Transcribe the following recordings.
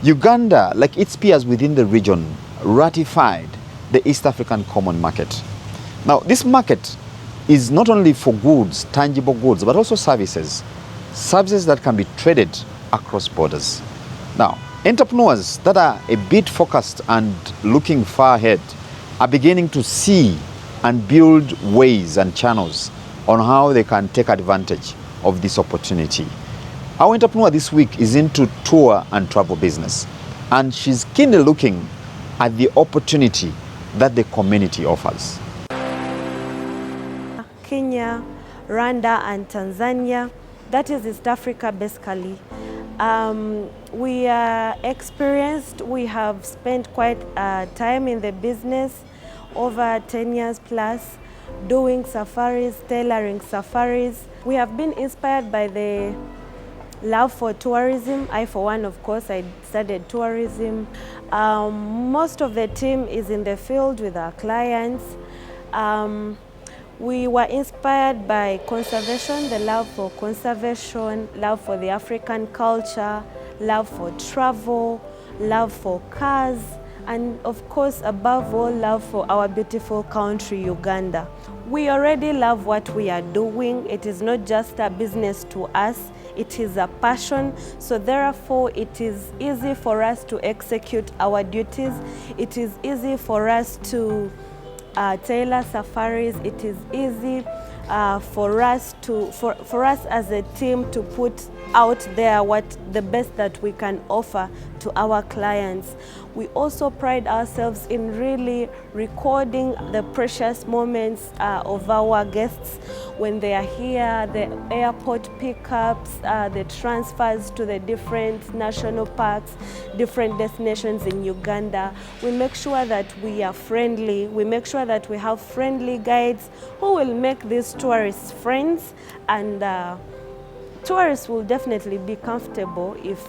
Uganda, like its peers within the region, ratified the East African Common Market. Now, this market is not only for goods, tangible goods, but also services, services that can be traded across borders. Now, entrepreneurs that are a bit focused and looking far ahead are beginning to see and build ways and channels on how they can take advantage of this opportunity. Our entrepreneur this week is into tour and travel business, and she's keenly looking at the opportunity that the community offers. Kenya, Rwanda and Tanzania, that is East Africa basically. We are experienced, we have spent quite time in the business, over 10 years plus, doing safaris, tailoring safaris. We have been inspired by the love for tourism. I, for one, of course, I studied tourism. Most of the team is in the field with our clients. We were inspired by conservation, the love for conservation, love for the African culture, love for travel, love for cars, and of course, above all, love for our beautiful country, Uganda. We already love what we are doing. It is not just a business to us, it is a passion. So therefore, it is easy for us to execute our duties. It is easy for us to tailor safaris. It is easy for us as a team to put out there what the best that we can offer to our clients. We also pride ourselves in really recording the precious moments of our guests when they are here, the airport pickups, the transfers to the different national parks, different destinations in Uganda. We make sure that we are friendly. We make sure that we have friendly guides who will make these tourists friends, and tourists will definitely be comfortable if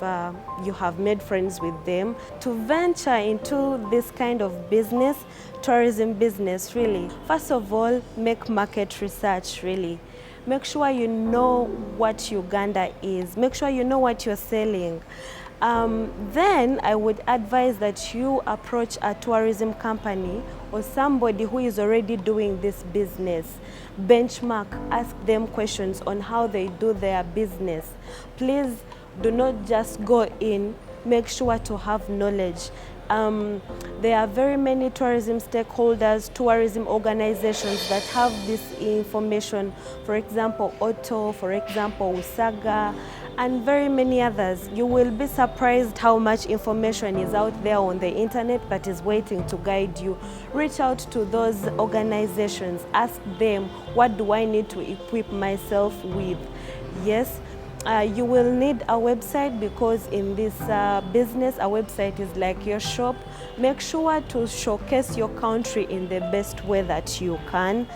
you have made friends with them. To venture into this kind of business, tourism business, really, first of all, make market research, really. Make sure you know what Uganda is. Make sure you know what you're selling. Then I would advise that you approach a tourism company or somebody who is already doing this business. Benchmark, ask them questions on how they do their business. Please do not just go in, make sure to have knowledge. There are very many tourism stakeholders, tourism organizations that have this information. For example, Otto, for example, Usaga, and very many others. You will be surprised how much information is out there on the internet that is waiting to guide you. Reach out to those organizations, ask them, what do I need to equip myself with? Yes. You will need a website, because in this business, a website is like your shop. Make sure to showcase your country in the best way that you can.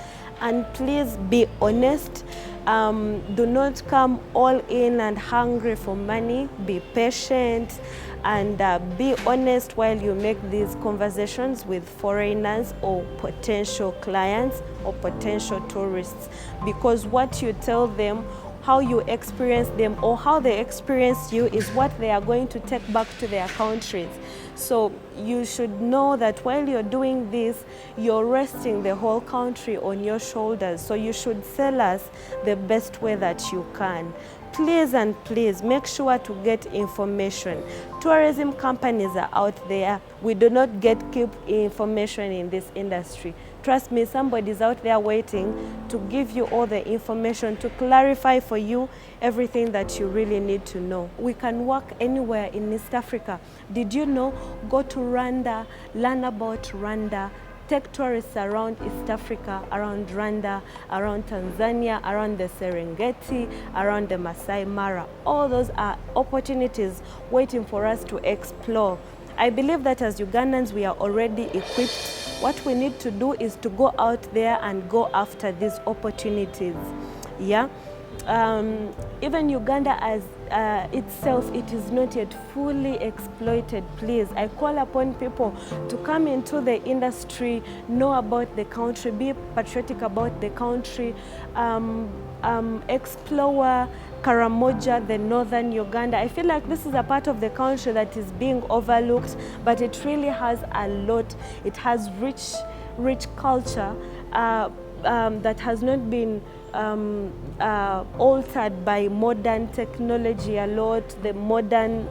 And please be honest. Do not come all in and hungry for money. Be patient and be honest while you make these conversations with foreigners or potential clients or potential tourists. Because what you tell them, how you experience them, or how they experience you, is what they are going to take back to their countries. So you should know that while you're doing this, you're resting the whole country on your shoulders. So you should sell us the best way that you can. Please and please make sure to get information. Tourism companies are out there. We do not keep information in this industry. Trust me, somebody's out there waiting to give you all the information, to clarify for you everything that you really need to know. We can work anywhere in East Africa. Did you know? Go to Rwanda, learn about Rwanda, take tourists around East Africa, around Rwanda, around Tanzania, around the Serengeti, around the Masai Mara. All those are opportunities waiting for us to explore. I believe that as Ugandans, we are already equipped. What we need to do is to go out there and go after these opportunities. Yeah. even Uganda as itself, it is not yet fully exploited. Please, I call upon people to come into the industry, know about the country, be patriotic about the country, explore Karamoja, the northern Uganda. I feel like this is a part of the country that is being overlooked, but it really has a lot. It has rich culture that has not been altered by modern technology a lot, the modern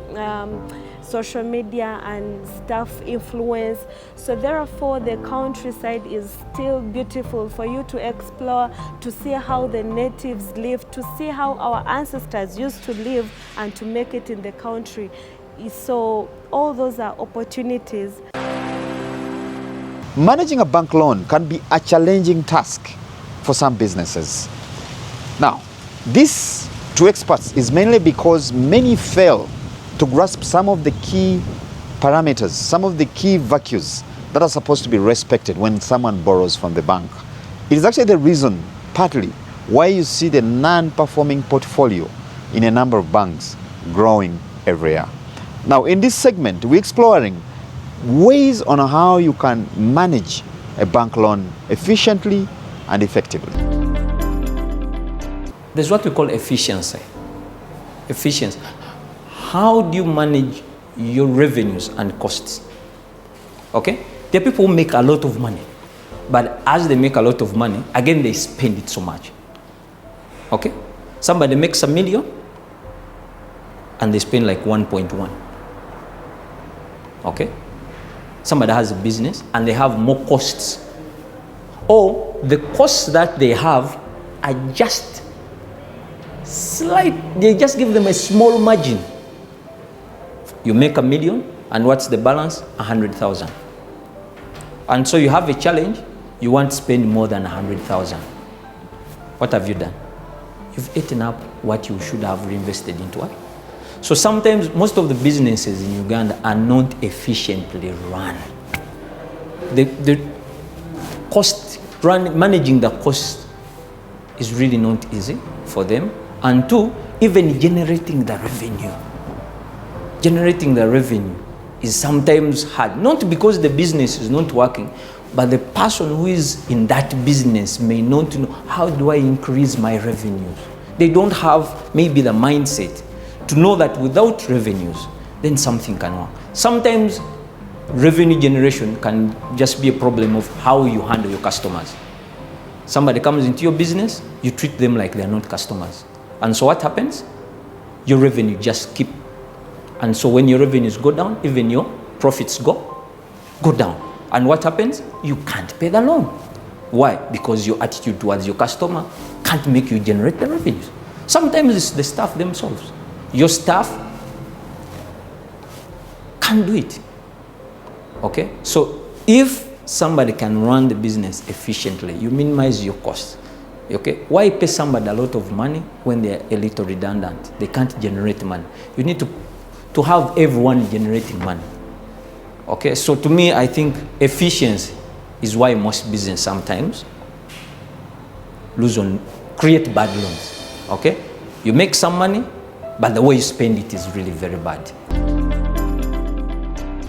social media and stuff influence. So therefore the countryside is still beautiful for you to explore, to see how the natives live, to see how our ancestors used to live and to make it in the country. So all those are opportunities. Managing a bank loan can be a challenging task for some businesses. Now, this, to experts, is mainly because many fail to grasp some of the key parameters, some of the key values that are supposed to be respected when someone borrows from the bank. It is actually the reason, partly, why you see the non-performing portfolio in a number of banks growing every year. Now, in this segment, we're exploring ways on how you can manage a bank loan efficiently and effectively. There's what we call efficiency. Efficiency. How do you manage your revenues and costs? Okay? There are people who make a lot of money, but as they make a lot of money, again, they spend it so much. Okay? Somebody makes $1 million and they spend like 1.1. Okay? Somebody has a business and they have more costs. Or the costs that they have are just slight, they just give them a small margin. You make $1 million and what's the balance? 100,000. And so you have a challenge, you want to spend more than 100,000. What have you done? You've eaten up what you should have reinvested into it. So sometimes most of the businesses in Uganda are not efficiently run. The cost, managing the cost is really not easy for them. And two, even generating the revenue. Generating the revenue is sometimes hard. Not because the business is not working, but the person who is in that business may not know, how do I increase my revenues? They don't have maybe the mindset to know that without revenues, then something can work. Sometimes revenue generation can just be a problem of how you handle your customers. Somebody comes into your business, you treat them like they're not customers. And so what happens? Your revenue just keep. And so when your revenues go down, even your profits go down. And what happens? You can't pay the loan. Why? Because your attitude towards your customer can't make you generate the revenues. Sometimes it's the staff themselves. Your staff can't do it. Okay? So if somebody can run the business efficiently, you minimize your costs. Okay? Why pay somebody a lot of money when they're a little redundant? They can't generate money. You need to have everyone generating money. Okay? So to me, I think efficiency is why most business sometimes create bad loans. Okay? You make some money, but the way you spend it is really very bad.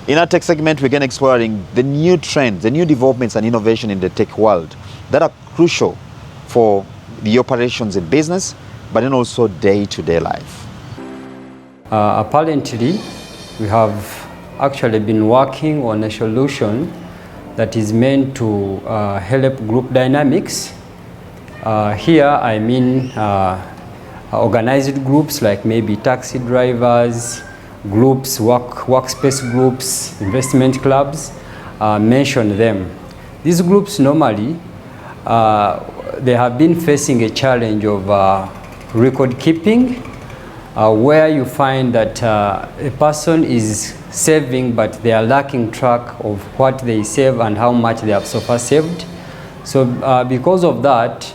In our tech segment, we're again exploring the new trends, the new developments and innovation in the tech world that are crucial for the operations in business, but then also day-to-day life. Apparently, we have actually been working on a solution that is meant to help group dynamics. Here, I mean organized groups like maybe taxi drivers, groups, workspace groups, investment clubs, mention them. These groups normally, they have been facing a challenge of record keeping, where you find that a person is saving but they are lacking track of what they save and how much they have so far saved. So because of that,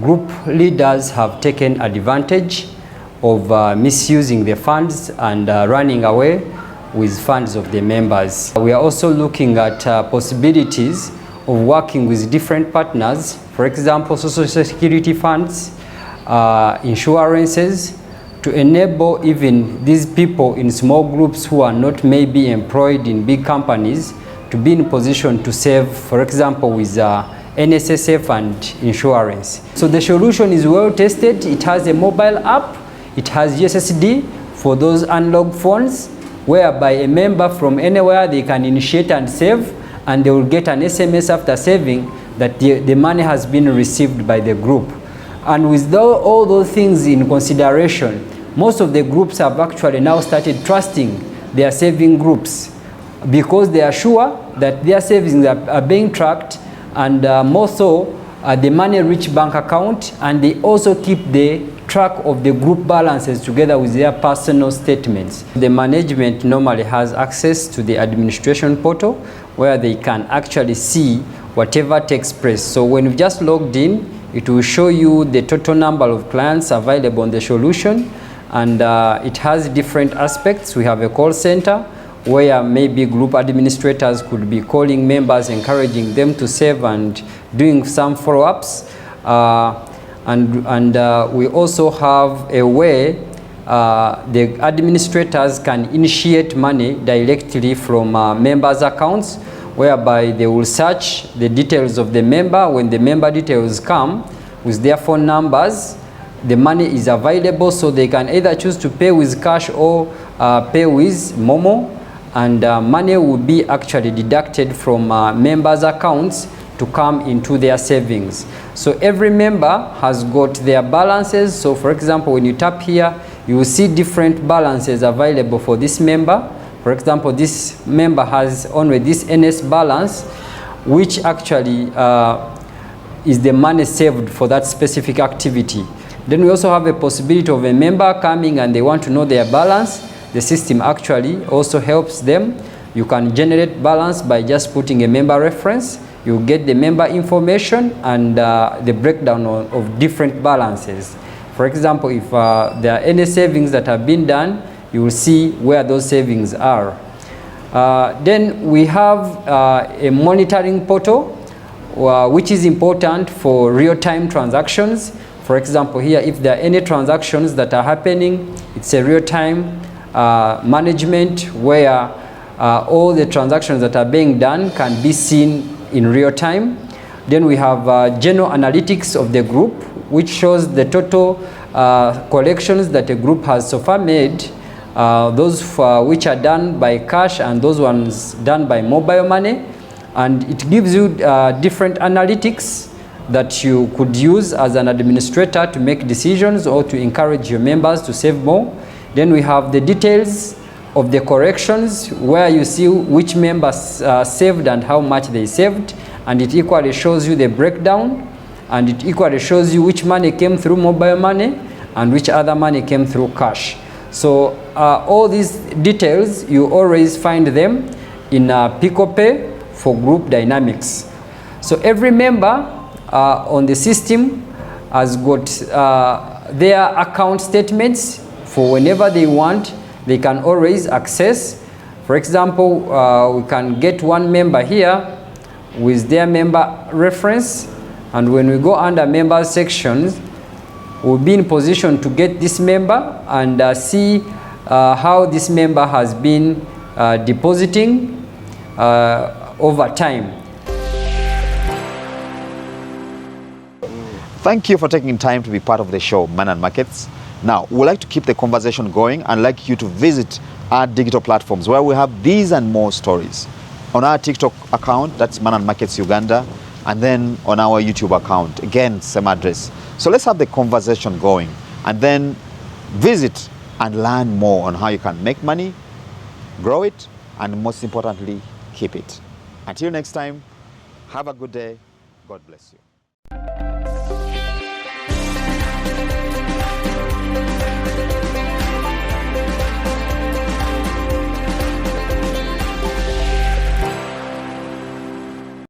group leaders have taken advantage of misusing the funds and running away with funds of the members. We are also looking at possibilities of working with different partners, for example, social security funds, insurances, to enable even these people in small groups who are not maybe employed in big companies to be in position to save, for example, with NSSF and insurance. So the solution is well tested. It has a mobile app. It has USSD for those analog phones, whereby a member from anywhere, they can initiate and save, and they will get an SMS after saving that the money has been received by the group. And with all those things in consideration, most of the groups have actually now started trusting their saving groups, because they are sure that their savings are being tracked, and more so the money reach bank account, and they also keep the track of the group balances together with their personal statements. The management normally has access to the administration portal, where they can actually see whatever takes place. So when you've just logged in, it will show you the total number of clients available on the solution, and it has different aspects. We have a call center where maybe group administrators could be calling members, encouraging them to save and doing some follow-ups. And we also have a way the administrators can initiate money directly from members' accounts, whereby they will search the details of the member. When the member details come with their phone numbers, the money is available, so they can either choose to pay with cash or pay with Momo, and money will be actually deducted from members' accounts to come into their savings. So every member has got their balances. So for example, when you tap here, you will see different balances available for this member. For example, this member has only this NS balance, which actually is the money saved for that specific activity. Then we also have a possibility of a member coming and they want to know their balance. The system actually also helps them. You can generate balance by just putting a member reference. You get the member information and the breakdown of different balances. For example, if there are any savings that have been done, you will see where those savings are. Then we have a monitoring portal, which is important for real-time transactions. For example, here, if there are any transactions that are happening, it's a real-time management where all the transactions that are being done can be seen in real time. Then we have general analytics of the group, which shows the total collections that a group has so far made, those which are done by cash and those ones done by mobile money. And it gives you different analytics that you could use as an administrator to make decisions or to encourage your members to save more. Then we have the details of the corrections, where you see which members saved and how much they saved, and it equally shows you the breakdown, and it equally shows you which money came through mobile money and which other money came through cash. So all these details, you always find them in PicoPay for group dynamics. So every member on the system has got their account statements for whenever they want. They can always access. For example, we can get one member here with their member reference, and when we go under member sections, we'll be in position to get this member and see how this member has been depositing over time. Thank you for taking time to be part of the show, Man and Markets. Now, we'd like to keep the conversation going and like you to visit our digital platforms where we have these and more stories. On our TikTok account, that's Man and Markets Uganda, and then on our YouTube account, again, same address. So let's have the conversation going and then visit and learn more on how you can make money, grow it, and most importantly, keep it. Until next time, have a good day. God bless you.